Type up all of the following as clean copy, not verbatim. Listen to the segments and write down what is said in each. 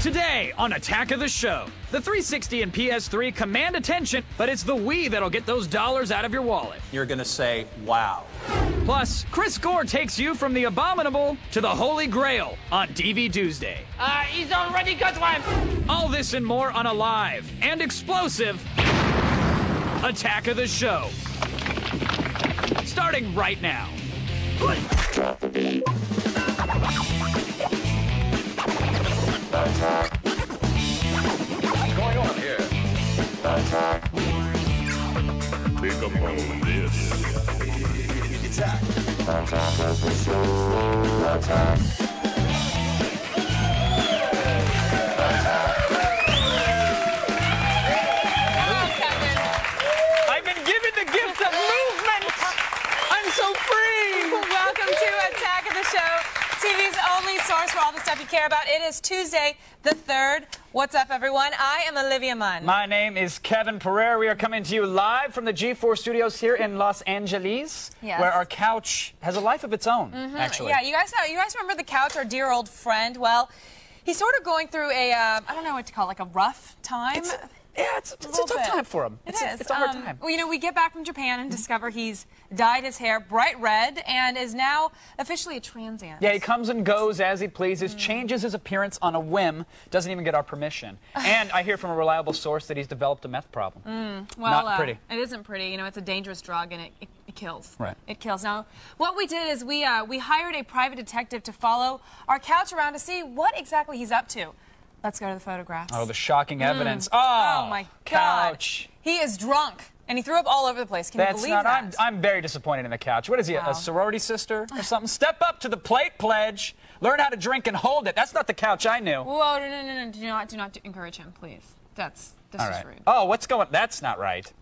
Today on Attack of the Show, the 360 and PS3 command attention, but it's the Wii that'll get those dollars out of your wallet. You're gonna say, wow. Plus, Chris Gore takes you from the abominable to the Holy Grail on DV Tuesday. He's already got one! All this and more on a live and explosive Attack of the Show. Starting right now. What's going on here? Pick up on this. Attack. Attack of the Show. Attack. I've been given the gift of movement. I'm so free. Welcome to Attack of the Show, TV's only source for all the stuff you care about. It is Tuesday, the 3rd. What's up, everyone? I am Olivia Munn. My name is Kevin Pereira. We are coming to you live from the G4 studios here in Los Angeles, where our couch has a life of its own, actually. Yeah, you guys remember the couch, our dear old friend? Well, he's sort of going through a, I don't know what to call it, like a rough time. It's a tough time for him. It's a hard time. Well, you know, we get back from Japan and discover he's dyed his hair bright red and is now officially a transient. Yeah, he comes and goes as he pleases, changes his appearance on a whim, doesn't even get our permission. And I hear from a reliable source that he's developed a meth problem. Well, not pretty. It isn't pretty. You know, it's a dangerous drug and it kills. Right. It kills. Now, what we did is we hired a private detective to follow our couch around to see what exactly he's up to. Let's go to the photographs. Oh, the shocking evidence. Oh, my God. Couch. He is drunk, and he threw up all over the place. Can you believe that? I'm very disappointed in the couch. What is he, a sorority sister or something? Step up to the plate pledge. Learn how to drink and hold it. That's not the couch I knew. Whoa, no. Do not encourage him, please. That's just rude. Oh, what's going... That's not right.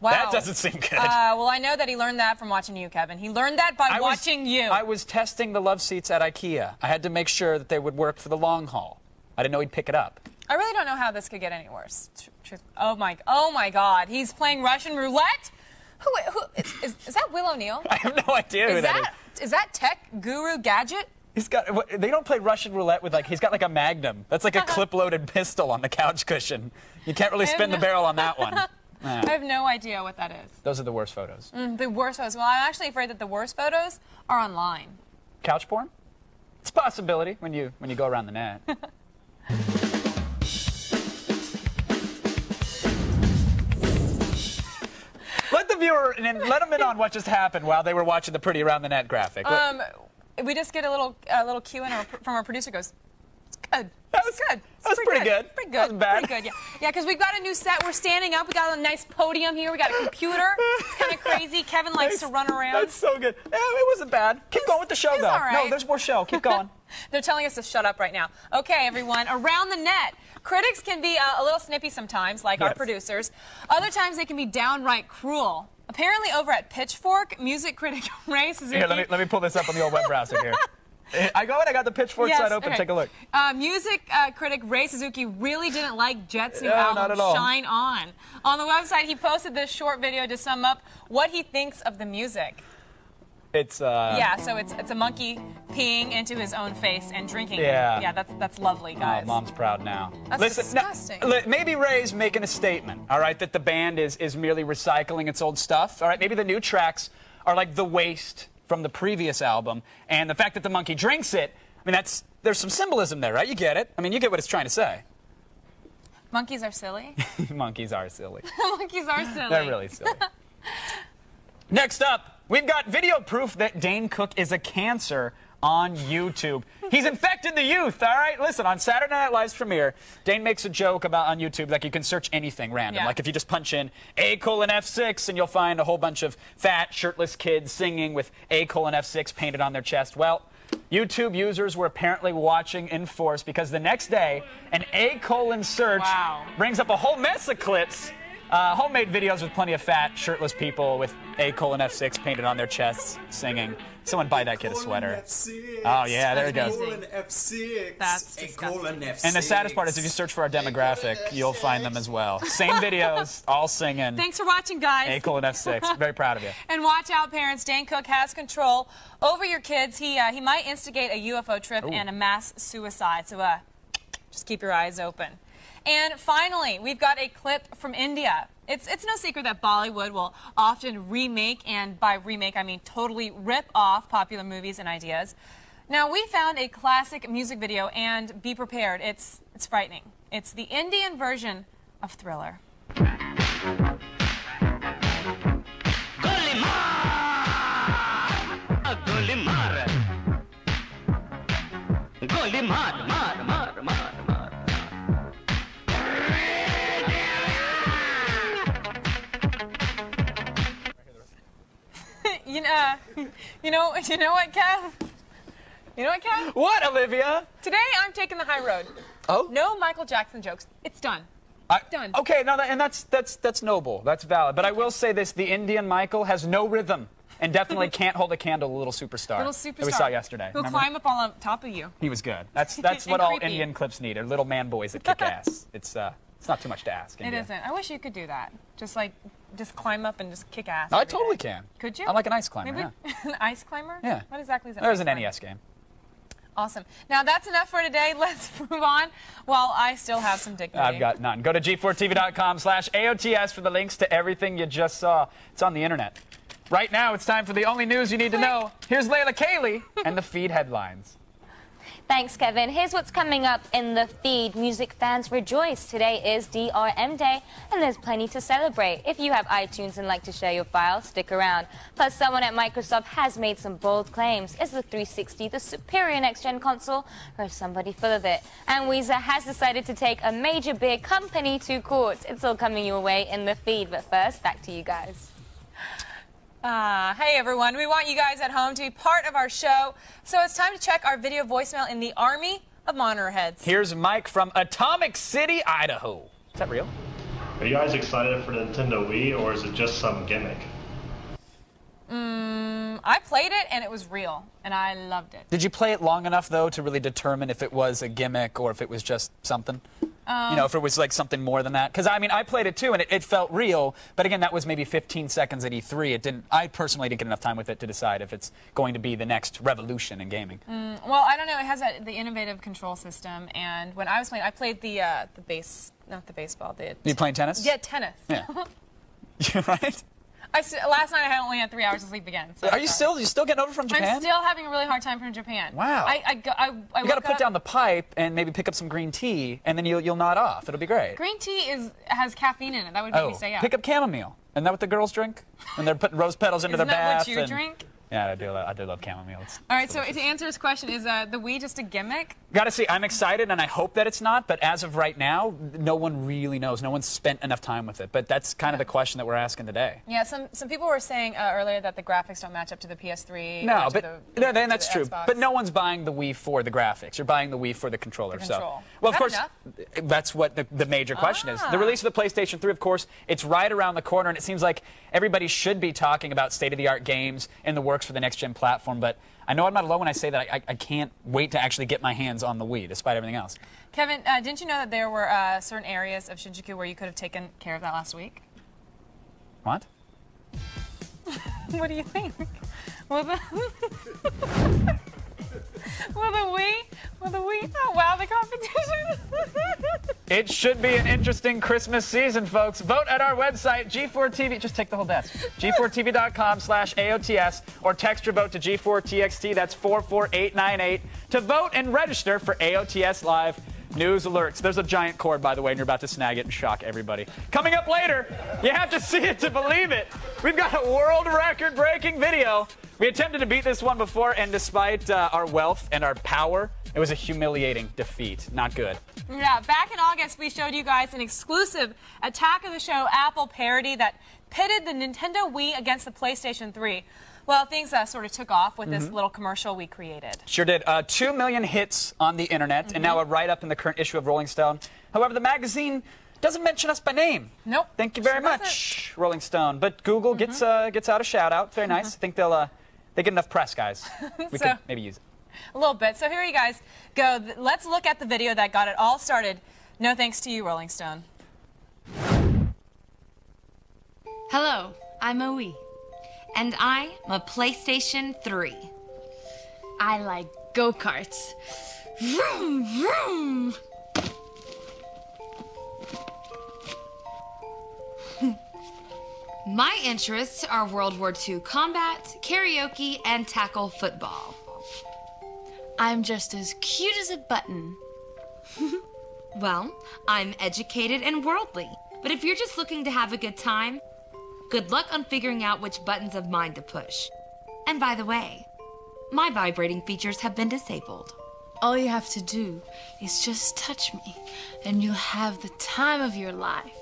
Wow. That doesn't seem good. Well, I know that he learned that from watching you, Kevin. He learned that by watching you. I was testing the love seats at IKEA. I had to make sure that they would work for the long haul. I didn't know he'd pick it up. I really don't know how this could get any worse. Oh my God! He's playing Russian roulette. Is that Will O'Neill? I have no idea who that is. Is that tech guru Gadget? He's got. They don't play Russian roulette with he's got like a Magnum. That's like a clip-loaded pistol on the couch cushion. You can't really spin the barrel on that one. I have no idea what that is. Those are the worst photos. The worst photos. Well, I'm actually afraid that the worst photos are online. Couch porn? It's a possibility when you go around the net. Let the viewer let them in on what just happened while they were watching the pretty around the net graphic. We just get a little cue in from our producer. Goes, it's good. That was good. That was pretty good. Pretty good. That wasn't bad. Pretty good. Yeah, because we've got a new set. We're standing up. We got a nice podium here. We got a computer. It's kind of crazy. Kevin likes to run around. That's so good. Yeah, it wasn't bad. Keep going with the show, though. All right. No, there's more show. Keep going. They're telling us to shut up right now. Okay, everyone. Around the net. Critics can be a little snippy sometimes, like our producers. Other times they can be downright cruel. Apparently, over at Pitchfork, music critic Ray Suzuki... Here, let me pull this up on the old web browser here. I got the Pitchfork site open. Okay. Take a look. Music critic Ray Suzuki really didn't like Jet's new album, Shine On. On the website, he posted this short video to sum up what he thinks of the music. It's yeah, so it's a monkey peeing into his own face and drinking. Yeah, that's lovely, guys. Oh, Mom's proud now. That's disgusting. Maybe Ray's making a statement. All right, that the band is merely recycling its old stuff. All right, maybe the new tracks are like the waste from the previous album, and the fact that the monkey drinks it. I mean, there's some symbolism there, right? You get it. I mean, you get what it's trying to say. Monkeys are silly. Monkeys are silly. Monkeys are silly. They're really silly. Next up, we've got video proof that Dane Cook is a cancer on YouTube. He's infected the youth, all right? Listen, on Saturday Night Live's premiere, Dane makes a joke about on YouTube, like you can search anything random. Like if you just punch in A:F6 and you'll find a whole bunch of fat, shirtless kids singing with A:F6 painted on their chest. Well, YouTube users were apparently watching in force because the next day, an A: search brings up a whole mess of clips. Homemade videos with plenty of fat, shirtless people with A:6 painted on their chests singing. Someone buy that kid a sweater. Oh, yeah, there it goes. That's disgusting. And the saddest part is if you search for our demographic, you'll find them as well. Same videos, all singing. Thanks for watching, guys. A:6. Very proud of you. And watch out, parents. Dane Cook has control over your kids. He might instigate a UFO trip and a mass suicide. So Just keep your eyes open. And finally, we've got a clip from India. It's no secret that Bollywood will often remake, and by remake I mean totally rip off popular movies and ideas. Now, we found a classic music video, and be prepared, it's frightening. It's the Indian version of Thriller. You know what, Kev? You know what, Kev? What, Olivia? Today I'm taking the high road. Oh? No Michael Jackson jokes. It's done. Done. Okay, no, and that's noble. That's valid. But I will say this: the Indian Michael has no rhythm, and definitely can't hold a candle to Little Superstar. Little Superstar. That we saw yesterday. He'll Remember? climb up on top of you. He was good. That's what all creepy. Indian clips need: are little man boys that kick ass. It's not too much to ask. It India. isn't. I wish you could do that. Just climb up and just kick ass. I every totally day. can. Could you? I'm like an ice climber. Maybe Yeah. an ice climber? Yeah. What exactly is that? There's an ice climber? NES game. Awesome. Now that's enough for today. Let's move on while I still have some dignity. I've got none. Go to g4tv.com/AOTS for the links to everything you just saw. It's on the internet. Right now, it's time for the only news you need to know. Here's Layla Cayley and the feed headlines. Thanks, Kevin. Here's what's coming up in the feed. Music fans rejoice. Today is DRM Day, and there's plenty to celebrate. If you have iTunes and like to share your files, stick around. Plus, someone at Microsoft has made some bold claims. Is the 360 the superior next-gen console, or is somebody full of it? And Weezer has decided to take a major beer company to court. It's all coming your way in the feed, but first, back to you guys. Hey everyone, we want you guys at home to be part of our show, so it's time to check our video voicemail in the army of monitor heads. Here's Mike from Atomic City, Idaho. Is that real? Are you guys excited for the Nintendo Wii, or is it just some gimmick? I played it and it was real, and I loved it. Did you play it long enough, though, to really determine if it was a gimmick or if it was just something? You know, if it was like something more than that? Because, I mean, I played it too, and it felt real, but again, that was maybe 15 seconds at E3. I personally didn't get enough time with it to decide if it's going to be the next revolution in gaming. Well, I don't know. It has the innovative control system, and when I was playing, I played the not the baseball. You playing tennis? Yeah, tennis. Yeah. Right? Last night I only had 3 hours of sleep again. So You still getting over from Japan? I'm still having a really hard time from Japan. Wow. You You got to put down the pipe and maybe pick up some green tea, and then you'll nod off. It'll be great. Green tea has caffeine in it. That would make me stay up. Pick up chamomile. Isn't that what the girls drink? And they're putting rose petals into Isn't their bath. that what you drink? Yeah, I do love chamomile. All right, so to answer his question, is the Wii just a gimmick? Gotta see, I'm excited and I hope that it's not, but as of right now, no one really knows. No one's spent enough time with it. But that's kind of the question that we're asking today. Yeah, some people were saying earlier that the graphics don't match up to the PS3. No, or but that's true. Xbox. But no one's buying the Wii for the graphics. You're buying the Wii for the controller. control. So, well, Is of course, that that's what the major question is. The release of the PlayStation 3, of course, it's right around the corner, and it seems like everybody should be talking about state-of-the-art games in the works for the next-gen platform. But I know I'm not alone when I say that I can't wait to actually get my hands on the Wii, despite everything else. Kevin, didn't you know that there were certain areas of Shinjuku where you could have taken care of that last week? What? What do you think? Will the Wii wow the competition? It should be an interesting Christmas season, folks. Vote at our website, G4TV. Just take the whole desk. G4TV.com/AOTS, or text your vote to G4TXT. That's 44898 to vote and register for AOTS Live News Alerts. There's a giant cord, by the way, and you're about to snag it and shock everybody. Coming up later, you have to see it to believe it. We've got a world record-breaking video. We attempted to beat this one before, and despite our wealth and our power, it was a humiliating defeat. Not good. Yeah, back in August, we showed you guys an exclusive Attack of the Show Apple parody that pitted the Nintendo Wii against the PlayStation 3. Well, things sort of took off with this little commercial we created. Sure did. 2 million hits on the internet, and now a write-up in the current issue of Rolling Stone. However, the magazine doesn't mention us by name. Nope. Thank you very much, Rolling Stone. But Google gets out a shout-out. Very nice. I think they get enough press, guys. We could maybe use it. A little bit. So here you guys go. Let's look at the video that got it all started. No thanks to you, Rolling Stone. Hello, I'm Oe, and I'm a PlayStation 3. I like go-karts. Vroom, vroom. My interests are World War II combat, karaoke, and tackle football. I'm just as cute as a button. Well, I'm educated and worldly. But if you're just looking to have a good time, good luck on figuring out which buttons of mine to push. And by the way, my vibrating features have been disabled. All you have to do is just touch me, and you'll have the time of your life.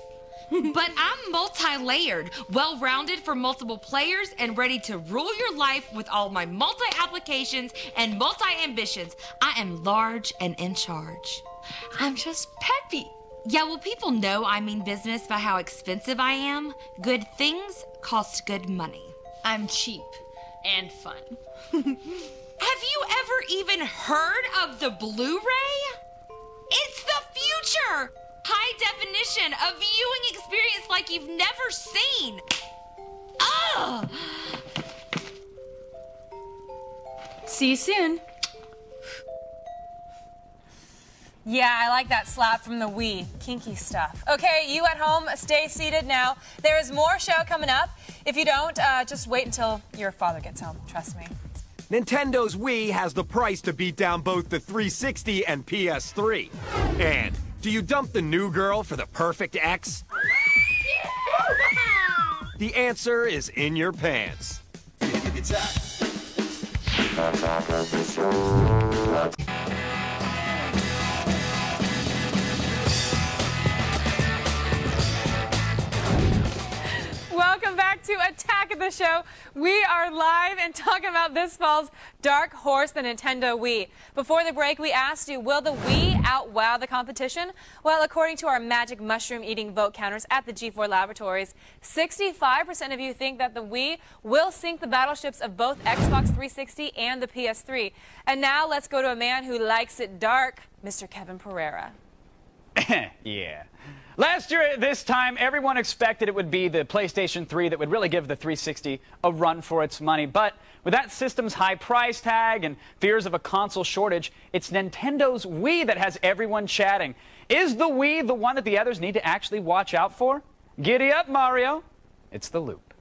But I'm multi-layered, well-rounded for multiple players, and ready to rule your life with all my multi-applications and multi-ambitions. I am large and in charge. I'm just peppy. Yeah, well, people know I mean business by how expensive I am. Good things cost good money. I'm cheap and fun. Have you ever even heard of the Blu-ray? It's the future! High definition, a viewing experience like you've never seen. Ugh! See you soon. Yeah, I like that slap from the Wii. Kinky stuff. Okay, you at home, stay seated now. There is more show coming up. If you don't, just wait until your father gets home. Trust me. Nintendo's Wii has the price to beat down both the 360 and PS3. And do you dump the new girl for the perfect ex? The answer is in your pants. Welcome back to Attack of the Show. We are live and talking about this fall's Dark Horse, the Nintendo Wii. Before the break, we asked you, will the Wii outwow the competition? Well, according to our magic mushroom-eating vote counters at the G4 Laboratories, 65% of you think that the Wii will sink the battleships of both Xbox 360 and the PS3. And now let's go to a man who likes it dark, Mr. Kevin Pereira. Yeah. Last year at this time, everyone expected it would be the PlayStation 3 that would really give the 360 a run for its money. But with that system's high price tag and fears of a console shortage, it's Nintendo's Wii that has everyone chatting. Is the Wii the one that the others need to actually watch out for? Giddy up, Mario. It's the Loop.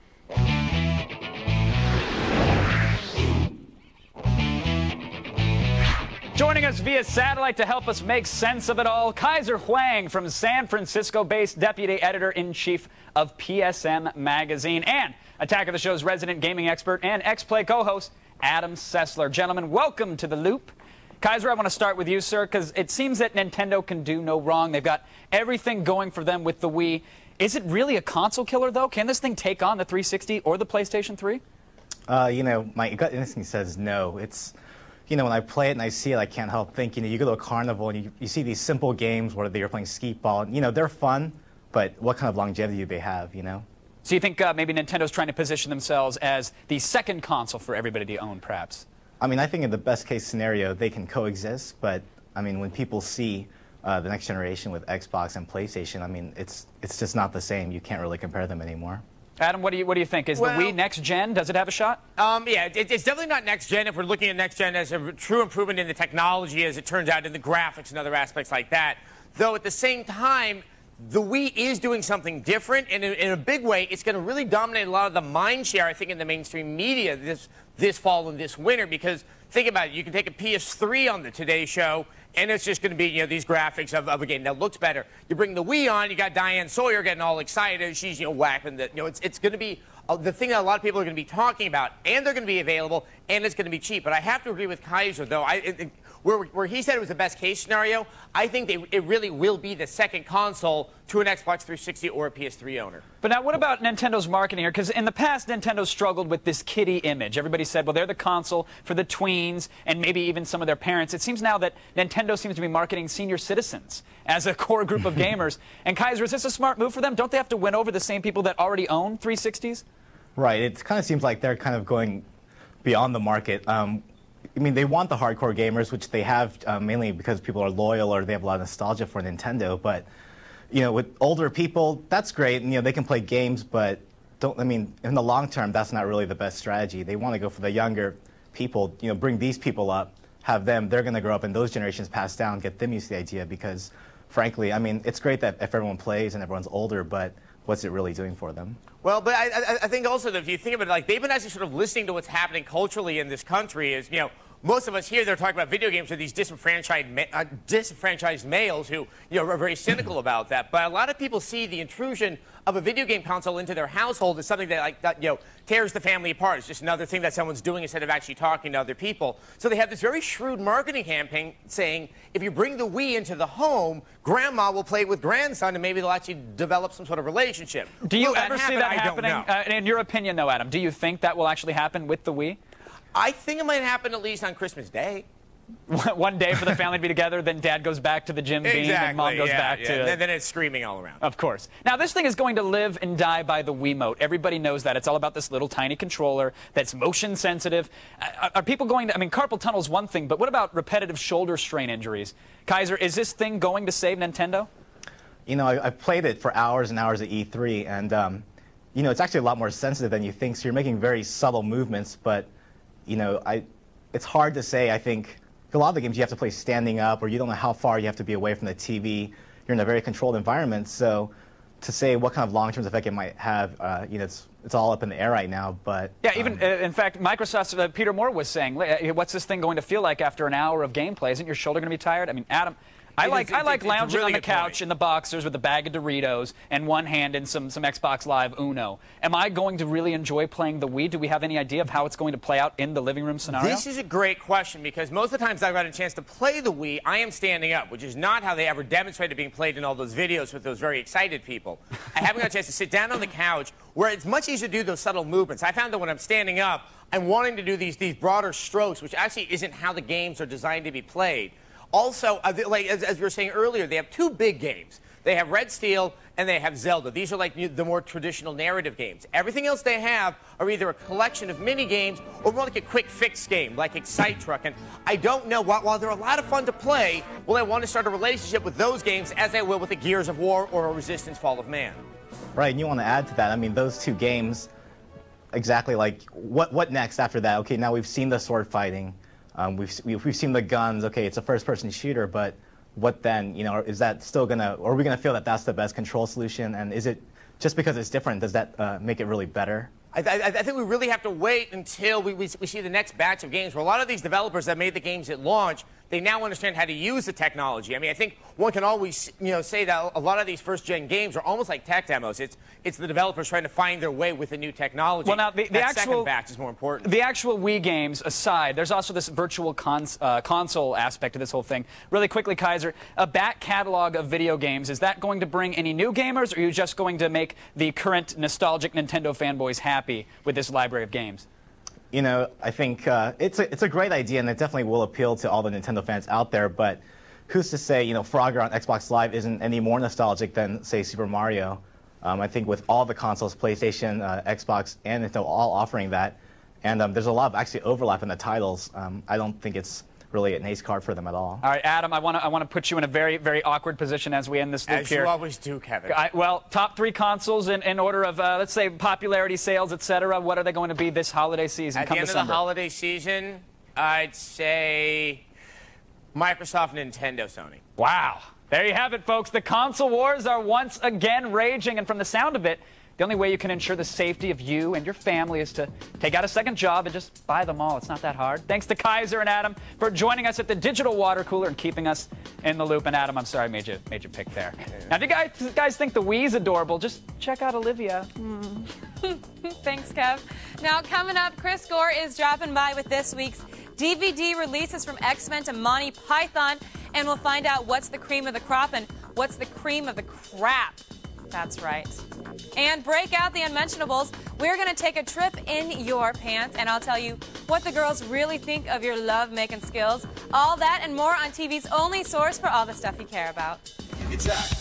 Joining us via satellite to help us make sense of it all, Kaiser Huang from San Francisco-based Deputy Editor-in-Chief of PSM Magazine, and Attack of the Show's resident gaming expert and X-Play co-host, Adam Sessler. Gentlemen, welcome to The Loop. Kaiser, I want to start with you, sir, because it seems that Nintendo can do no wrong. They've got everything going for them with the Wii. Is it really a console killer, though? Can this thing take on the 360 or the PlayStation 3? You know, my gut instinct says no. It's... You know, when I play it and I see it, I can't help thinking, you go to a carnival and you see these simple games where they're playing skeet ball. You know, they're fun, but what kind of longevity do they have, you know? So you think maybe Nintendo's trying to position themselves as the second console for everybody to own, perhaps? I mean, I think in the best case scenario, they can coexist, but, I mean, when people see the next generation with Xbox and PlayStation, I mean, it's just not the same. You can't really compare them anymore. Adam, what do you think? Is the Wii next gen? Does it have a shot? Yeah, it's definitely not next gen if we're looking at next gen as a true improvement in the technology, as it turns out, in the graphics and other aspects like that. Though at the same time, the Wii is doing something different, and in a big way, it's going to really dominate a lot of the mind share, I think, in the mainstream media this fall and this winter. Because think about it, you can take a PS3 on the Today Show, and it's just going to be, you know, these graphics of a game that looks better. You bring the Wii on, you got Diane Sawyer getting all excited. She's, you know, whacking the, you know, it's going to be the thing that a lot of people are going to be talking about, and they're going to be available, and it's going to be cheap. But I have to agree with Kaiser, though. Where he said it was the best case scenario, I think it really will be the second console to an Xbox 360 or a PS3 owner. But now what about Nintendo's marketing here? Because in the past, Nintendo struggled with this kiddie image. Everybody said, well, they're the console for the tweens and maybe even some of their parents. It seems now that Nintendo seems to be marketing senior citizens as a core group of gamers. And Kaiser, is this a smart move for them? Don't they have to win over the same people that already own 360s? Right. It kind of seems like they're kind of going beyond the market. I mean, they want the hardcore gamers, which they have mainly because people are loyal or they have a lot of nostalgia for Nintendo. But, you know, with older people, that's great. And, you know, they can play games, but I mean, in the long term, that's not really the best strategy. They want to go for the younger people, you know, bring these people up, have them, they're going to grow up and those generations pass down, get them used to the idea because, frankly, I mean, it's great that if everyone plays and everyone's older, but what's it really doing for them? Well, but I think also that if you think of it, like they've been actually sort of listening to what's happening culturally in this country. Is, you know, most of us here, they're talking about video games are these disenfranchised males who, you know, are very cynical about that. But a lot of people see the intrusion of a video game console into their household as something that, you know, tears the family apart. It's just another thing that someone's doing instead of actually talking to other people. So they have this very shrewd marketing campaign saying, if you bring the Wii into the home, grandma will play with grandson, and maybe they'll actually develop some sort of relationship. Do you ever see that happening? In your opinion, though, Adam, do you think that will actually happen with the Wii? I think it might happen at least on Christmas Day. One day for the family to be together, then Dad goes back to the Jim Beam, and Mom goes back to... And then it's screaming all around. Of course. Now, this thing is going to live and die by the Wiimote. Everybody knows that. It's all about this little tiny controller that's motion sensitive. Are people going to... I mean, carpal tunnel is one thing, but what about repetitive shoulder strain injuries? Kaiser, is this thing going to save Nintendo? You know, I've played it for hours and hours at E3, and, you know, it's actually a lot more sensitive than you think, so you're making very subtle movements, but... You know, it's hard to say. I think a lot of the games you have to play standing up, or you don't know how far you have to be away from the TV. You're in a very controlled environment, so to say what kind of long-term effect it might have, you know, it's all up in the air right now. But yeah, even in fact, Microsoft's Peter Moore was saying, "What's this thing going to feel like after an hour of gameplay? Isn't your shoulder going to be tired?" I mean, Adam. I like lounging on the couch in the boxers with a bag of Doritos and one hand in some Xbox Live Uno. Am I going to really enjoy playing the Wii? Do we have any idea of how it's going to play out in the living room scenario? This is a great question because most of the times I've got a chance to play the Wii, I am standing up, which is not how they ever demonstrated being played in all those videos with those very excited people. I haven't got a chance to sit down on the couch where it's much easier to do those subtle movements. I found that when I'm standing up, I'm wanting to do these broader strokes, which actually isn't how the games are designed to be played. Also, like as we were saying earlier, they have two big games. They have Red Steel and they have Zelda. These are like the more traditional narrative games. Everything else they have are either a collection of mini games or more like a quick fix game, like Excite Truck. And I don't know, while they're a lot of fun to play, will I want to start a relationship with those games as I will with the Gears of War or a Resistance Fall of Man? Right, and you want to add to that. I mean, those two games, exactly like what next after that? Okay, now we've seen the sword fighting. We've seen the guns. Okay, it's a first-person shooter, but what then? You know, is that still gonna? Or are we gonna feel that that's the best control solution? And is it just because it's different? Does that make it really better? I think we really have to wait until we see the next batch of games. Where a lot of these developers that made the games at launch, they now understand how to use the technology. I mean, I think one can always, you know, say that a lot of these first-gen games are almost like tech demos. It's the developers trying to find their way with the new technology. Well, now the actual second batch is more important. The actual Wii games aside, there's also this virtual console aspect to this whole thing. Really quickly, Kaiser, a back catalog of video games, is that going to bring any new gamers, or are you just going to make the current nostalgic Nintendo fanboys happy with this library of games? You know, I think it's a great idea, and it definitely will appeal to all the Nintendo fans out there, but who's to say, you know, Frogger on Xbox Live isn't any more nostalgic than, say, Super Mario. I think with all the consoles, PlayStation, Xbox, and Nintendo all offering that, and there's a lot of actually overlap in the titles. I don't think it's really an ace card for them at all. All right, Adam, I want to put you in a very, very awkward position as we end this loop as here. As you always do, Kevin. Well, top 3 consoles in order of, let's say, popularity, sales, etc. What are they going to be this holiday season? At the end of the holiday season, I'd say Microsoft, Nintendo, Sony. Wow. There you have it, folks. The console wars are once again raging, and from the sound of it, the only way you can ensure the safety of you and your family is to take out a second job and just buy them all. It's not that hard. Thanks to Kaiser and Adam for joining us at the digital water cooler and keeping us in the loop. And Adam, I'm sorry I made you pick there. Now, if you guys think the Wii's adorable, just check out Olivia. Thanks, Kev. Now, coming up, Chris Gore is dropping by with this week's DVD releases from X-Men to Monty Python, and we'll find out what's the cream of the crop and what's the cream of the crap. That's right. And break out the unmentionables. We're going to take a trip in your pants, and I'll tell you what the girls really think of your love-making skills. All that and more on TV's only source for all the stuff you care about. It's Attack.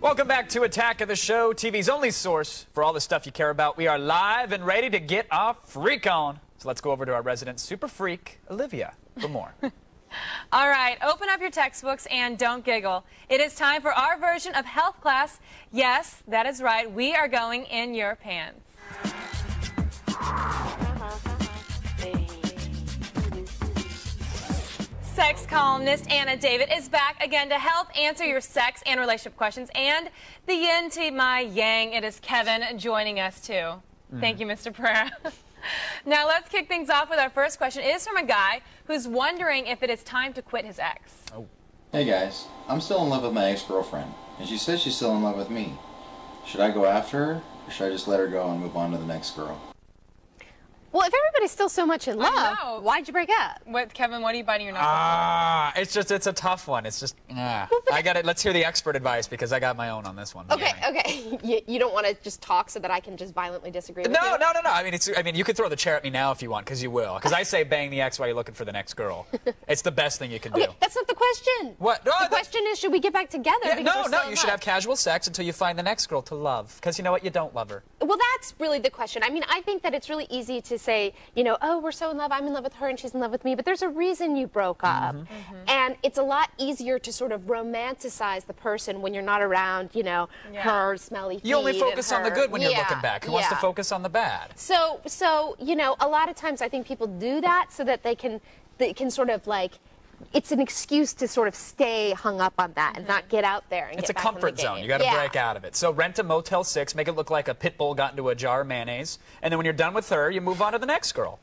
Welcome back to Attack of the Show, TV's only source for all the stuff you care about. We are live and ready to get our freak on. So let's go over to our resident super freak, Olivia, for more. All right, open up your textbooks and don't giggle. It is time for our version of health class. Yes, that is right. We are going in your pants. Sex columnist Anna David is back again to help answer your sex and relationship questions. And the yin to my yang, it is Kevin joining us too. Thank you, Mr. Pereira. Now let's kick things off with our first question. It is from a guy who's wondering if it is time to quit his ex. Oh. Hey guys, I'm still in love with my ex-girlfriend, and she says she's still in love with me. Should I go after her, or should I just let her go and move on to the next girl? Well, if everybody's still so much in love, why'd you break up? What, Kevin, what are you biting your knuckles It's a tough one. It's just, I got it. Let's hear the expert advice because I got my own on this one. Okay. You don't want to just talk so that I can just violently disagree with you? No. I mean, you could throw the chair at me now if you want, because you will. Because I say bang the ex while you're looking for the next girl. It's the best thing you can do. Okay, that's not the question. What? No, the question is, should we get back together? Yeah, because we're still in you should love? have casual sex until you find the next girl to love. Because you know what? You don't love her. Well, that's really the question. I mean, I think that it's really easy to say, you know, oh, we're so in love, I'm in love with her and she's in love with me, but there's a reason you broke up. And it's a lot easier to sort of romanticize the person when you're not around, you know, her smelly feet. You only focus on the good when you're Yeah, looking back. Who wants to focus on the bad? So, you know, a lot of times I think people do that so that they can sort of like, it's an excuse to sort of stay hung up on that and not get out there and It's a get back in the comfort zone. game. You got to break out of it. So rent a Motel 6, make it look like a pit bull got into a jar of mayonnaise, and then when you're done with her, you move on to the next girl.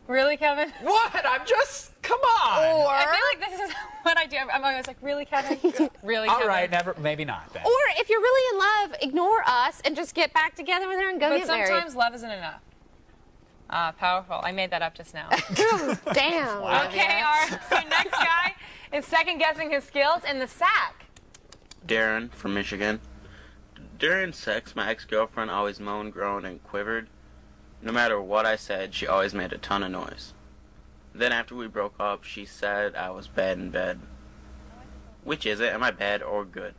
Really, Kevin? What? I'm just, come on. Or I feel like this is what I do. I'm always like, really, Kevin? Really, Kevin? All right, maybe not then. Or if you're really in love, ignore us and just get back together with her and go get married. But sometimes love isn't enough. Powerful. I made that up just now. Damn. Okay, our next guy is second-guessing his skills in the sack. Darren from Michigan. During sex, my ex-girlfriend always moaned, groaned, and quivered. No matter what I said, she always made a ton of noise. Then after we broke up, she said I was bad in bed. Which is it? Am I bad or good?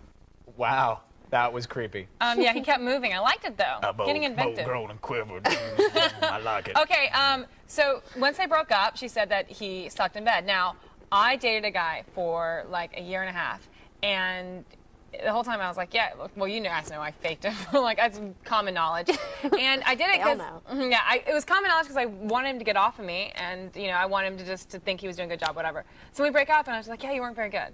Wow, that was creepy. Yeah, he kept moving. I liked it, though. Getting inventive. Grown and quivered. I like it. Okay, so once they broke up, she said that he sucked in bed. Now, I dated a guy for like a year and a half, and the whole time I was like, yeah, well, you guys know I faked it. Like, that's common knowledge. And I did it because, it was common knowledge because I wanted him to get off of me, and, you know, I wanted him to just to think he was doing a good job, whatever. So we break up, and I was like, yeah, you weren't very good.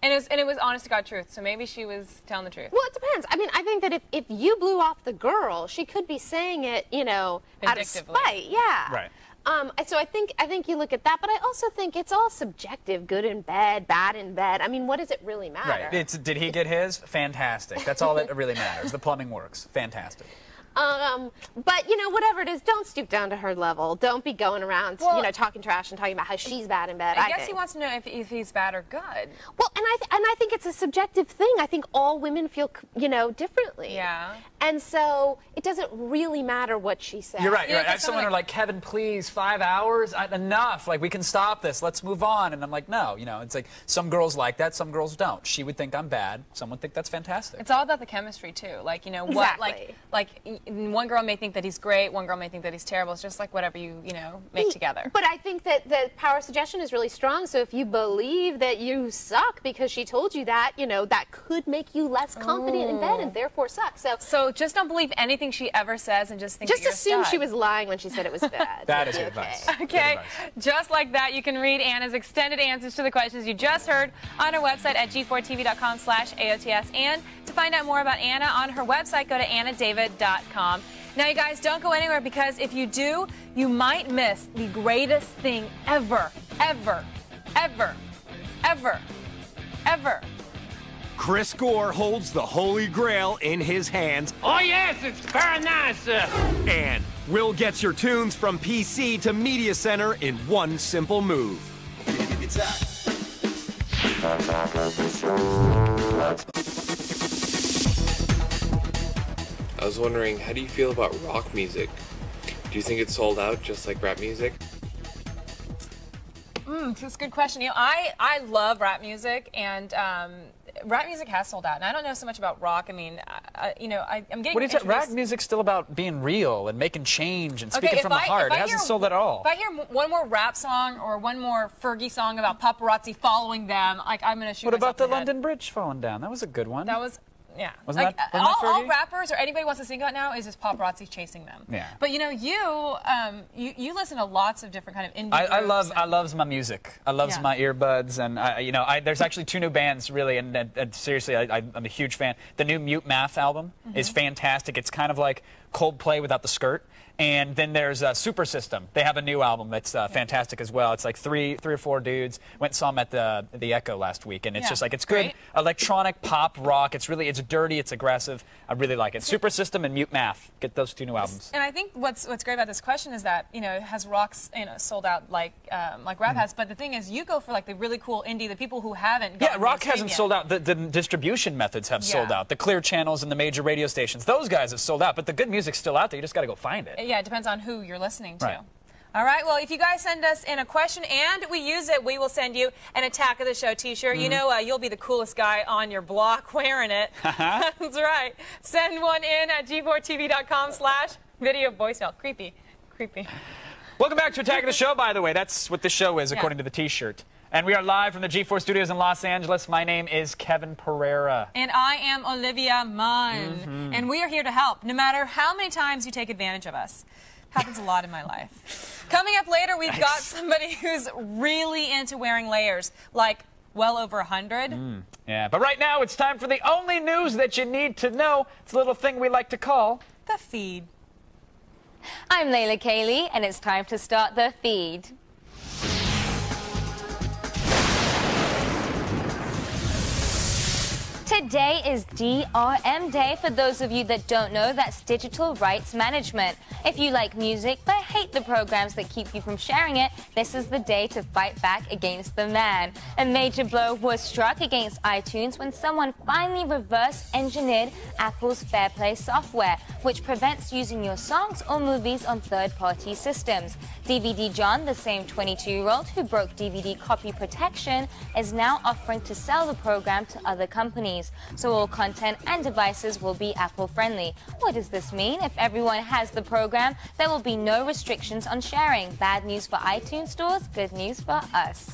And it was honest to God truth, so maybe she was telling the truth. Well, it depends. I mean, I think that if you blew off the girl, she could be saying it, you know, out of spite. Yeah. Right. So I think you look at that, but I also think it's all subjective. Good in bed, bad in bed. I mean, what does it really matter? Right. Did he get his? Fantastic. That's all that really matters. The plumbing works. Fantastic. But, you know, whatever it is, don't stoop down to her level. Don't be going around, you know, talking trash and talking about how she's bad in bed. I guess he wants to know if he's bad or good. Well, and I think it's a subjective thing. I think all women feel, you know, differently. Yeah. And so it doesn't really matter what she says. You're right. I have someone who are like, Kevin, please, 5 hours? Enough. Like, we can stop this. Let's move on. And I'm like, no. You know, it's like some girls like that. Some girls don't. She would think I'm bad. Some would think that's fantastic. It's all about the chemistry, too. Like, you know, Exactly. like one girl may think that he's great. One girl may think that he's terrible. It's just like whatever you know, make together. But I think that the power of suggestion is really strong. So if you believe that you suck because she told you that, you know, that could make you less confident in bed and therefore suck. So just don't believe anything she ever says and just think that you're assume a stud. she was lying when she said it was bad. That is advice. Okay, just like that, you can read Anna's extended answers to the questions you just heard on her website at g4tv.com/AOTS. And to find out more about Anna on her website, go to annadavid.com. Now, you guys, don't go anywhere, because if you do, you might miss the greatest thing ever, ever, ever, ever, ever. Chris Gore holds the Holy Grail in his hands. Oh, yes, it's very nice, sir. And Will gets your tunes from PC to Media Center in one simple move. I was wondering, how do you feel about rock music? Do you think it's sold out just like rap music? That's a good question. You know, I love rap music, and rap music has sold out. And I don't know so much about rock. I mean, you know, I'm getting What is it? Rap music's still about being real and making change and speaking from the heart. It hasn't sold at all. If I hear one more rap song or one more Fergie song about paparazzi following them, like, I'm going to shoot What about myself the in the head. London Bridge falling down? That was a good one. That was Yeah. Wasn't like, that all Fergie? rappers or anybody who wants to sing out now is just paparazzi chasing them. Yeah. But you know, you listen to lots of different kind of indie I groups loves my music. I loves Yeah. my earbuds, and there's actually 2 new bands really, and seriously, I'm a huge fan. The new Mute Math album is fantastic. It's kind of like Coldplay without the skirt. And then there's Super System. They have a new album that's fantastic as well. It's like three or four dudes. Went and saw them at the Echo last week, and it's just like, it's good Great. electronic pop rock. It's dirty, it's aggressive. I really like it. Super System and Mute Math. Get those 2 new albums. And I think what's great about this question is that it has rocks sold out like rap has, but the thing is you go for like the really cool indie, the people who haven't. Yeah, rock mainstream hasn't yet. sold out. The distribution methods have sold out. The clear channels and the major radio stations, those guys have sold out. But the good music's still out there. You just got to go find it. Yeah, it depends on who you're listening to. Right. All right, well, if you guys send us in a question and we use it, we will send you an Attack of the Show t-shirt. You know, you'll be the coolest guy on your block wearing it. That's right. Send one in at g4tv.com/video voicemail. Creepy. Welcome back to Attack of the Show, by the way. That's what the show is, according to the t-shirt. And we are live from the G4 studios in Los Angeles. My name is Kevin Pereira. And I am Olivia Munn. And we are here to help, no matter how many times you take advantage of us. Happens a lot in my life. Coming up later, we've got somebody who's really into wearing layers, like well over 100. Yeah, but right now it's time for the only news that you need to know. It's a little thing we like to call the feed. I'm Layla Kaylee, and it's time to start the feed. Today is DRM Day. For those of you that don't know, that's Digital Rights Management. If you like music but hate the programs that keep you from sharing it, this is the day to fight back against the man. A major blow was struck against iTunes when someone finally reverse-engineered Apple's Fair Play software, which prevents using your songs or movies on third-party systems. DVD John, the same 22-year-old who broke DVD copy protection, is now offering to sell the program to other companies. So all content and devices will be Apple-friendly. What does this mean? If everyone has the program, there will be no restrictions on sharing. Bad news for iTunes stores, good news for us.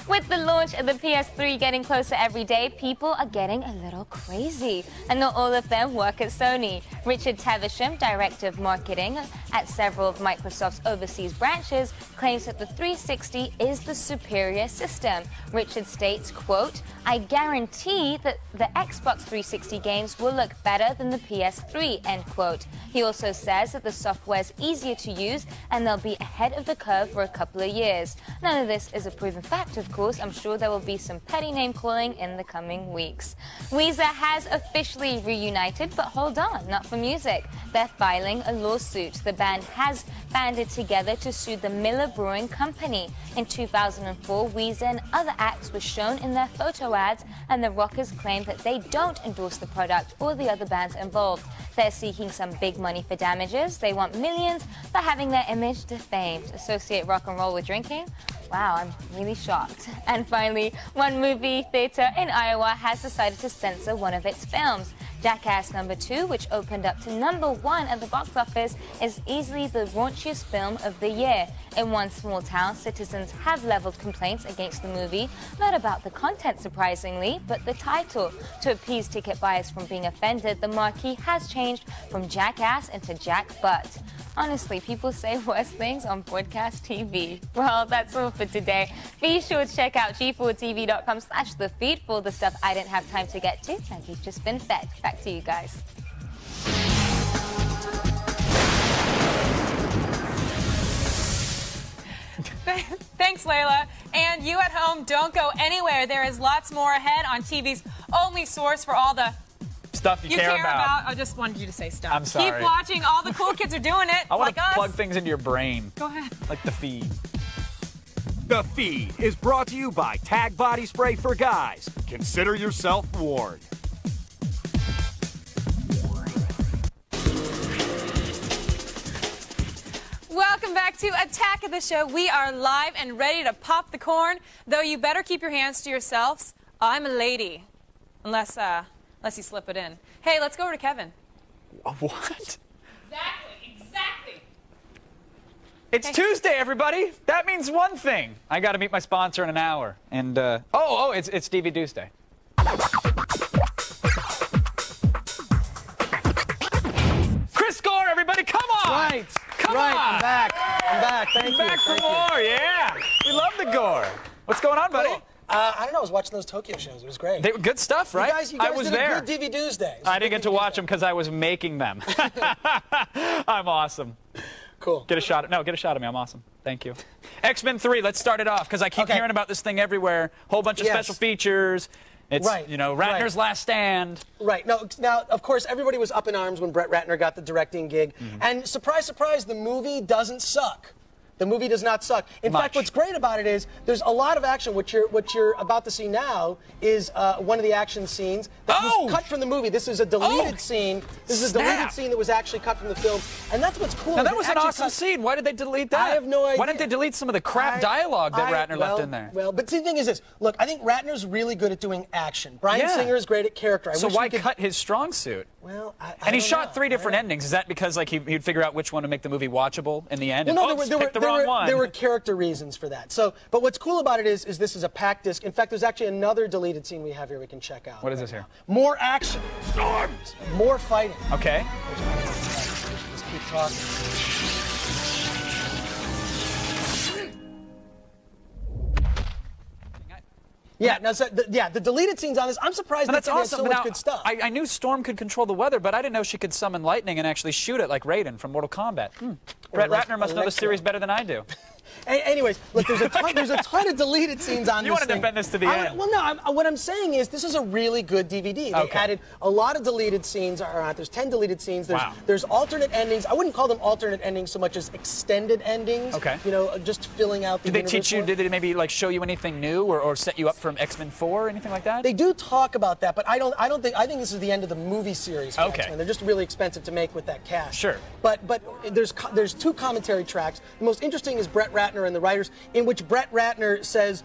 With the launch of the PS3 getting closer every day, people are getting a little crazy. And not all of them work at Sony. Richard Tavisham, Director of Marketing at several of Microsoft's overseas branches, claims that the 360 is the superior system. Richard states, quote, "I guarantee that the Xbox 360 games will look better than the PS3, end quote. He also says that the software is easier to use and they'll be ahead of the curve for a couple of years. None of this is a proven fact, of course. I'm sure there will be some petty name calling in the coming weeks. Weezer has officially reunited, but hold on, not for music. They're filing a lawsuit. The band has banded together to sue the Miller Brewing Company. In 2004, Weezer and other acts were shown in their photo ads, and the rockers claimed that they don't endorse the product or the other bands involved. They're seeking some big money for damages. They want millions for having their image defamed. Associate rock and roll with drinking? Wow, I'm really shocked. And finally, one movie theater in Iowa has decided to censor one of its films. Jackass #2, which opened up to #1 at the box office, is easily the raunchiest film of the year. In one small town, citizens have leveled complaints against the movie, not about the content surprisingly, but the title. To appease ticket buyers from being offended, the marquee has changed from Jackass into Jack Butt. Honestly, people say worse things on broadcast TV. Well, that's all for today. Be sure to check out g4tv.com/thefeed for the stuff I didn't have time to get to, and you've just been fed. Back to you guys. Thanks, Layla. And you at home, don't go anywhere. There is lots more ahead on TV's only source for all the stuff you care about. I just wanted you to say stuff. I'm sorry. Keep watching. All the cool kids are doing it. I want like to us. plug things into your brain. Go ahead. Like the feed. The Feed is brought to you by Tag Body Spray for Guys. Consider yourself warned. Welcome back to Attack of the Show. We are live and ready to pop the corn, though you better keep your hands to yourselves. I'm a lady. Unless you slip it in. Hey, let's go over to Kevin. What? Exactly. It's Tuesday, everybody. That means one thing. I got to meet my sponsor in an hour. And, it's Stevie Tuesday. Thank Back for more, yeah. We love the gore. What's going on, buddy? Cool. I don't know. I was watching those Tokyo shows. It was great. They were good stuff, right? You guys I was did there. a good DVD day. I didn't get to watch them because I was making them. I'm awesome. Cool. Get a shot. Get a shot of me. I'm awesome. Thank you. X-Men 3. Let's start it off because I keep hearing about this thing everywhere. Whole bunch of special features. It's Ratner's last stand. Right. No. Now, of course, everybody was up in arms when Brett Ratner got the directing gig, and surprise, surprise, the movie doesn't suck. The movie does not suck. In fact, what's great about it is there's a lot of action. What you're about to see now is one of the action scenes that was cut from the movie. This is a deleted scene. This is a deleted scene that was actually cut from the film, and that's what's cool. Now that was an awesome scene. Why did they delete that? I have no idea. Why didn't they delete some of the crap dialogue that Ratner left in there? Well, but see, the thing is this. Look, I think Ratner's really good at doing action. Bryan Singer is great at character. So why cut his strong suit? Well, and he shot 3 different endings. Is that because like he'd figure out which one to make the movie watchable in the end? Well, and, no, there were character reasons for that. So, but what's cool about it is this is a packed disc. In fact, there's actually another deleted scene we have here we can check out. What is this here? More action. Storms. More fighting. Okay. Let's keep talking. Yeah, the deleted scenes on this, I'm surprised that's they had awesome. so much good stuff. I knew Storm could control the weather, but I didn't know she could summon lightning and actually shoot it like Raiden from Mortal Kombat. Brett Ratner must know the series better than I do. Anyways, look, there's a ton of deleted scenes on this. You want to defend this to the end? Well, no. What I'm saying is this is a really good DVD. They added a lot of deleted scenes. There's 10 deleted scenes. There's alternate endings. I wouldn't call them alternate endings so much as extended endings. Okay. You know, just filling out the Did they teach you? Did they maybe like show you anything new or set you up from X-Men 4 or anything like that? They do talk about that, but I think this is the end of the movie series. For X-Men. They're just really expensive to make with that cast. Sure. But there's 2 commentary tracks. The most interesting is Brett Ratner and the writers, in which Brett Ratner says,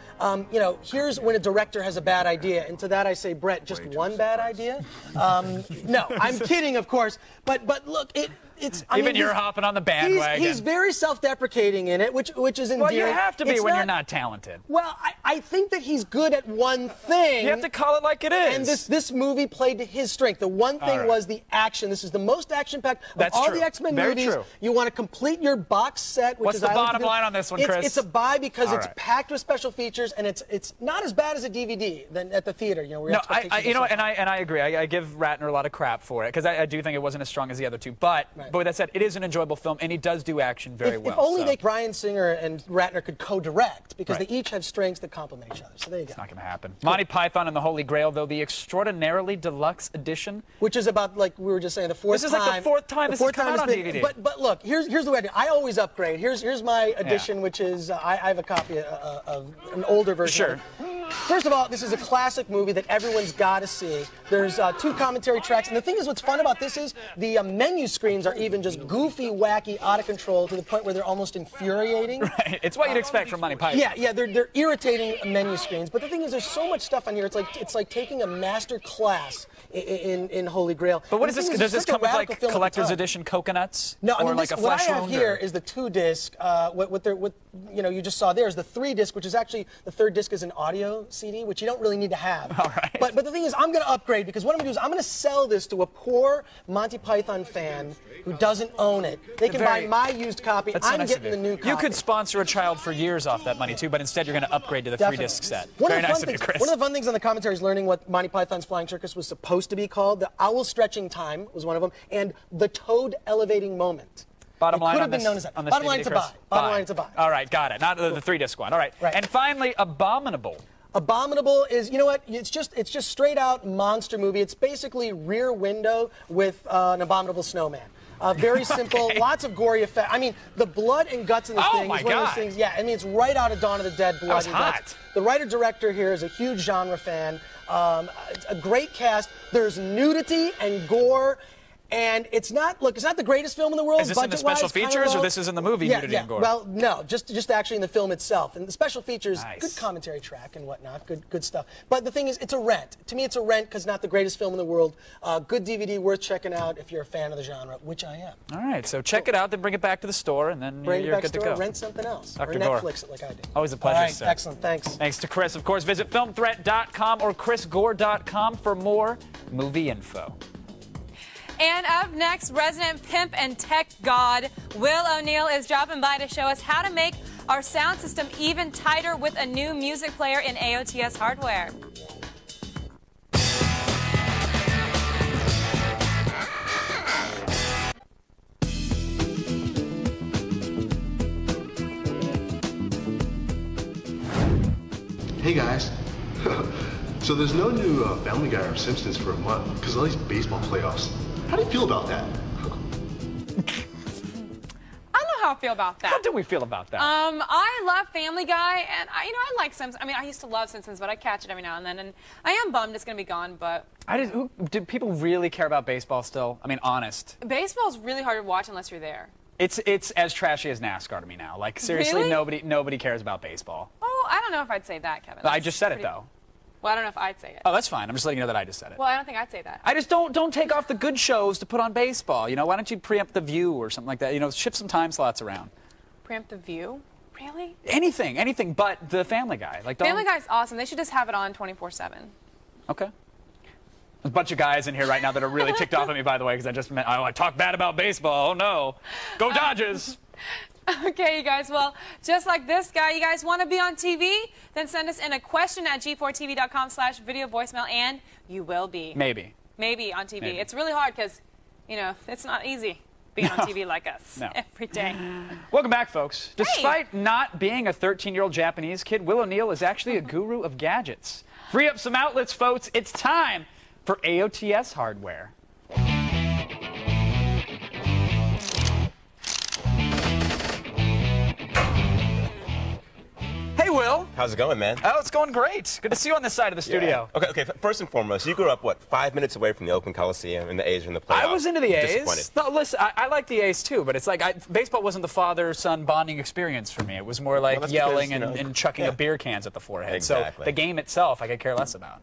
here's when a director has a bad idea. And to that I say, Brett, just one bad idea? No, I'm kidding, of course. But look, you're hopping on the bandwagon. He's very self-deprecating in it, which is endearing. Well, you have to be when you're not talented. Well, I think that he's good at one thing. You have to call it like it is. And this movie played to his strength. The one thing was the action. This is the most action-packed of all the X-Men movies. True. You want to complete your box set, which What's is the bottom line on this one, Chris? It's a buy because it's packed with special features, and it's not as bad as a DVD than at the theater. I agree. I give Ratner a lot of crap for it because I do think it wasn't as strong as the other 2. But with that said, it is an enjoyable film, and he does do action very well. If only Bryan Singer and Ratner could co-direct, because they each have strengths that complement each other. So there you go. It's not going to happen. Monty Python and the Holy Grail, though, the extraordinarily deluxe edition. Which is about, like we were just saying, the fourth time. This is like the 4th time this has come out on DVD. But look, here's the way I do. I always upgrade. Here's my edition, which is, I have a copy of an older version. Sure. First of all, this is a classic movie that everyone's got to see. There's 2 commentary tracks, and the thing is, what's fun about this is the menu screens are even just goofy, wacky, out of control to the point where they're almost infuriating. Right. It's what you'd expect from Monty Python. Yeah, they're irritating menu screens. But the thing is, there's so much stuff on here. It's like taking a master class in Holy Grail. But what is this? Does this come with like collector's edition coconuts? No, I mean, like a what I have wound, here is the 2-disc. What you just saw there is the 3-disc, which is actually the 3rd disc is an audio CD, which you don't really need to have. All right. But the thing is, I'm going to upgrade because what I'm going to do is I'm going to sell this to a poor Monty Python fan who doesn't own it. They can buy my used copy. I'm getting the new copy. You could sponsor a child for years off that money too, but instead you're going to upgrade to the 3-disc set. Very nice of you, Chris. One of the fun things on the commentary is learning what Monty Python's Flying Circus was supposed to be called. The owl stretching time was one of them, and the toad elevating moment. Bottom line on this Bottom line, it's a buy. Bottom line, it's a buy. All right, got it. Not the 3-disc one. All right. And finally, Abominable. Abominable is, you know what? It's just straight out monster movie. It's basically Rear Window with an abominable snowman. Very simple, lots of gory effects. I mean, the blood and guts in this thing is one of those things. Yeah, I mean, it's right out of Dawn of the Dead, blood and guts. The writer-director here is a huge genre fan. A great cast. There's nudity and gore. And it's not the greatest film in the world. Is this in the special features or this is in the movie, nudity and gore? Well, no, just actually in the film itself. And the special features, good commentary track and whatnot, good stuff. But the thing is, it's a rent. To me, it's a rent because not the greatest film in the world. Good DVD, worth checking out if you're a fan of the genre, which I am. All right, so check it out, then bring it back to the store, and then you're good to go. Rent something else. Dr. Or Gore. Netflix it like I do. Always a pleasure, sir. Excellent, thanks. Thanks to Chris. Of course, visit filmthreat.com or chrisgore.com for more movie info. And up next, resident pimp and tech god Will O'Neill is dropping by to show us how to make our sound system even tighter with a new music player in AOTS hardware. Hey guys. So there's no new Family Guy or Simpsons for a month because of all these baseball playoffs. How do you feel about that? I don't know how I feel about that. How do we feel about that? I love Family Guy, and I like Simpsons. I mean, I used to love Simpsons, but I catch it every now and then, and I am bummed it's going to be gone. But do people really care about baseball still? I mean, honest. Baseball's really hard to watch unless you're there. It's as trashy as NASCAR to me now. Like seriously, Really? nobody cares about baseball. Oh, I don't know if I'd say that, Kevin. I just said it though. Well, I don't know if I'd say it. Oh, that's fine. I'm just letting you know that I just said it. Well, I don't think I'd say that. I just don't take off the good shows to put on baseball. You know, why don't you preempt The View or something like that? You know, shift some time slots around. Preempt The View? Really? Anything but the Family Guy. Like Family Guy's awesome. They should just have it on 24/7. Okay. There's a bunch of guys in here right now that are really ticked off at me, by the way, because I talk bad about baseball. Oh no, go Dodgers! Okay, you guys. Well, just like this guy, you guys want to be on TV? Then send us in a question at g4tv.com/video voicemail, and you will be. Maybe on TV. Maybe. It's really hard because, you know, it's not easy being on TV like us every day. Welcome back, folks. Despite not being a 13-year-old Japanese kid, Will O'Neill is actually a guru of gadgets. Free up some outlets, folks. It's time for AOTS hardware. Hey, Will. How's it going, man? Oh, it's going great. Good to see you on this side of the studio. Yeah. Okay. First and foremost, you grew up, what, 5 minutes away from the Oakland Coliseum and the A's in the playoffs. I was into the A's. Disappointed. No, listen, I like the A's too, but it's like baseball wasn't the father-son bonding experience for me. It was more like that's yelling because, and chucking a beer cans at the forehead. Exactly. So the game itself, I could care less about.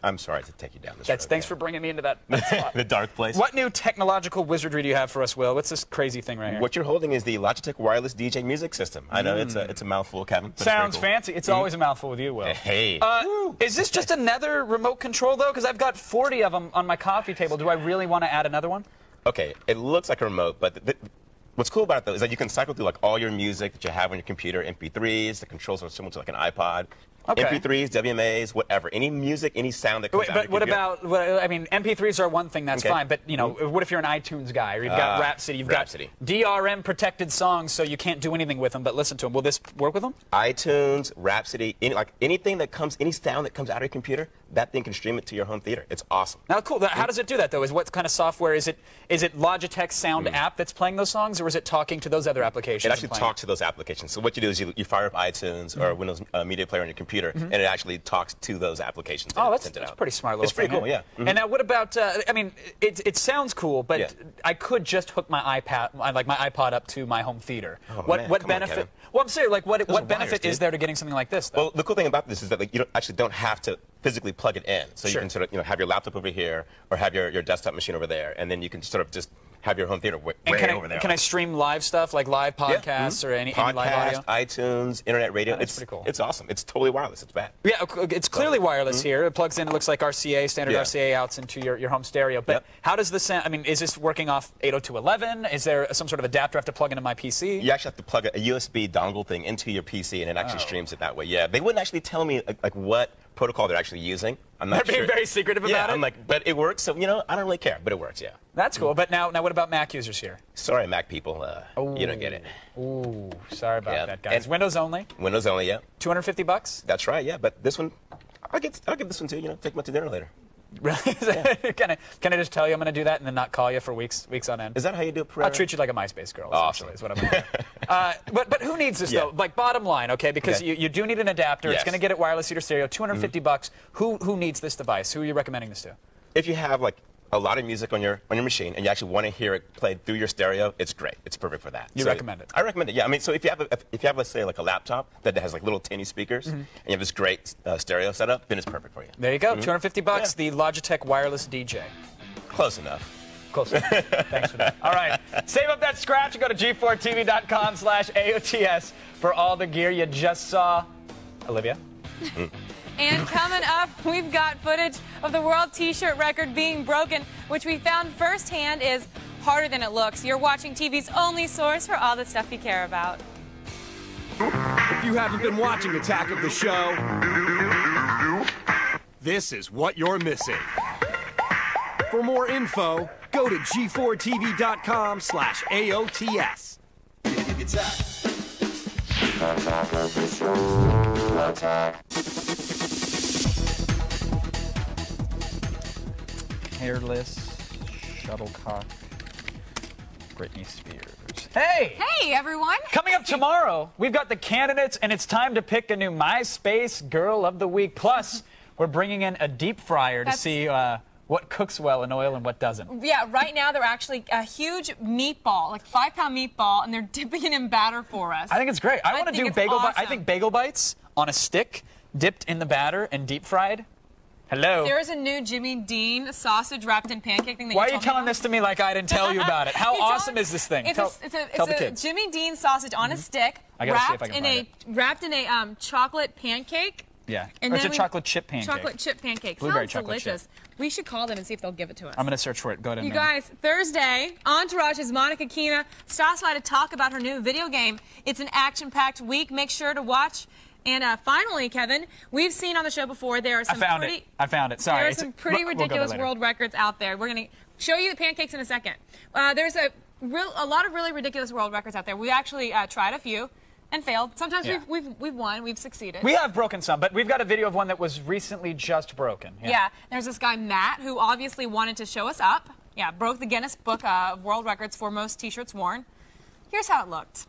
I'm sorry to take you down this road. Thanks for bringing me into that spot. The dark place. What new technological wizardry do you have for us, Will? What's this crazy thing right here? What you're holding is the Logitech wireless DJ music system. I know it's a mouthful, Kevin. But Sounds it's very cool. fancy. It's always a mouthful with you, Will. Hey. Is this just another remote control, though? Because I've got 40 of them on my coffee table. Do I really want to add another one? Okay, it looks like a remote, but what's cool about it, though, is that you can cycle through like all your music that you have on your computer, MP3s. The controls are similar to like an iPod. Okay. MP3s, WMAs, whatever. Any music, any sound that comes out of your what computer. about, I mean, MP3s are one thing, that's fine, but, you know, what if you're an iTunes guy, or you've got Rhapsody, you've got DRM-protected songs, so you can't do anything with them but listen to them. Will this work with them? iTunes, Rhapsody, anything that comes, any sound that comes out of your computer, that thing can stream it to your home theater. It's awesome. Now, cool. How does it do that, though? What kind of software? Is it Logitech's sound app that's playing those songs, or is it talking to those other applications? It actually talks to those applications. So what you do is you fire up iTunes or Windows Media Player on your computer, and it actually talks to those applications. Oh, that's a pretty smart little thing. It's pretty cool, yeah. And now, what about? I mean, it sounds cool, but I could just hook my iPod up to my home theater. Oh, what benefit? Well, I'm saying, like, what benefit wires, is there to getting something like this, though? Well, the cool thing about this is that you don't have to physically plug it in. So you can sort of have your laptop over here, or have your desktop machine over there, and then you can sort of just have your home theater way over there. Can I stream live stuff, like live podcasts or any live audio? iTunes, internet radio. That's pretty cool. It's awesome. It's totally wireless. It's bad. Yeah, it's clearly wireless here. It plugs in, it looks like RCA, standard RCA outs into your home stereo. But how does this sound? I mean, is this working off 802.11? Is there some sort of adapter I have to plug into my PC? You actually have to plug a USB dongle thing into your PC, and it actually streams it that way. Yeah, they wouldn't actually tell me like what protocol they're actually using. I'm not They're being very secretive about it? I'm like, but it works, so, I don't really care, but it works, yeah. That's cool, but now what about Mac users here? Sorry, Mac people, you don't get it. Ooh, sorry about that, guys. And Windows only? Windows only, yeah. $250? That's right, yeah, but this one, I'll get this one too, take them out to dinner later. Really? Can I just tell you I'm going to do that and then not call you for weeks on end? Is that how you do it, Pereira? I'll treat you like a MySpace girl, awesome. Is what I'm going to do. But who needs this, though? Like, bottom line, okay? Because you do need an adapter. It's going to get it wireless to your stereo, $250. Who needs this device? Who are you recommending this to? If you have, like, a lot of music on your machine and you actually want to hear it played through your stereo, it's great. It's perfect for that. You recommend it? I recommend it, yeah. I mean, so if you have, let's say, like a laptop that has like little teeny speakers and you have this great stereo setup, then it's perfect for you. There you go, $250, the Logitech wireless DJ. Close enough. Close enough. Thanks for that. All right, save up that scratch and go to g4tv.com/AOTS for all the gear you just saw. Olivia? And coming up, we've got footage of the world t-shirt record being broken, which we found firsthand is harder than it looks. You're watching TV's only source for all the stuff you care about. If you haven't been watching Attack of the Show, this is what you're missing. For more info, go to g4tv.com/AOTS. Hairless shuttlecock Britney Spears. Hey! Hey, everyone! Coming up tomorrow, we've got the candidates, and it's time to pick a new MySpace Girl of the Week. Plus, we're bringing in a deep fryer to see what cooks well in oil and what doesn't. Yeah, right now they're actually a huge meatball, like 5-pound meatball, and they're dipping it in batter for us. I think it's great. I want to do bagel bites. I think bagel bites on a stick, dipped in the batter and deep fried. Hello. There is a new Jimmy Dean sausage wrapped in pancake thing that Why are you telling this to me like I didn't tell you about it? How awesome is this thing? It's a Jimmy Dean sausage on a stick, I gotta see if I can find it. wrapped in a chocolate pancake. Yeah. And or it's a then chocolate chip pancake. Chocolate chip pancake. Blueberry Sounds chocolate delicious. chip. We should call them and see if they'll give it to us. I'm going to search for it. Go ahead. You guys, Thursday, Entourage's Monica Keena stops by to talk about her new video game. It's an action-packed week. Make sure to watch. And finally, Kevin, we've seen on the show before there are some I found it. Sorry. There are some pretty ridiculous world records out there. We're going to show you the pancakes in a second. There's a lot of really ridiculous world records out there. We actually tried a few and failed. Sometimes we've won. We've succeeded. We have broken some, but we've got a video of one that was recently just broken. Yeah. There's this guy, Matt, who obviously wanted to show us up. Yeah, broke the Guinness Book of World Records for most T-shirts worn. Here's how it looked.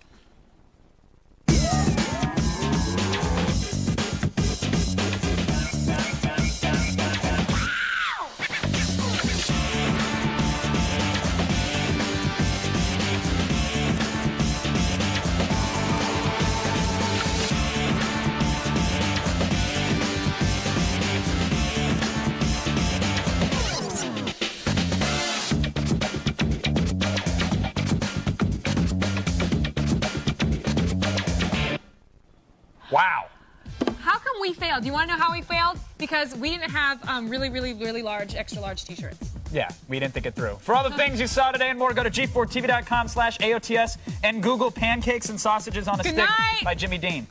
Wow. How come we failed? Do you want to know how we failed? Because we didn't have really large, extra large T-shirts. Yeah, we didn't think it through. For all the things you saw today and more, go to g4tv.com/AOTS and Google pancakes and sausages on a stick by Jimmy Dean.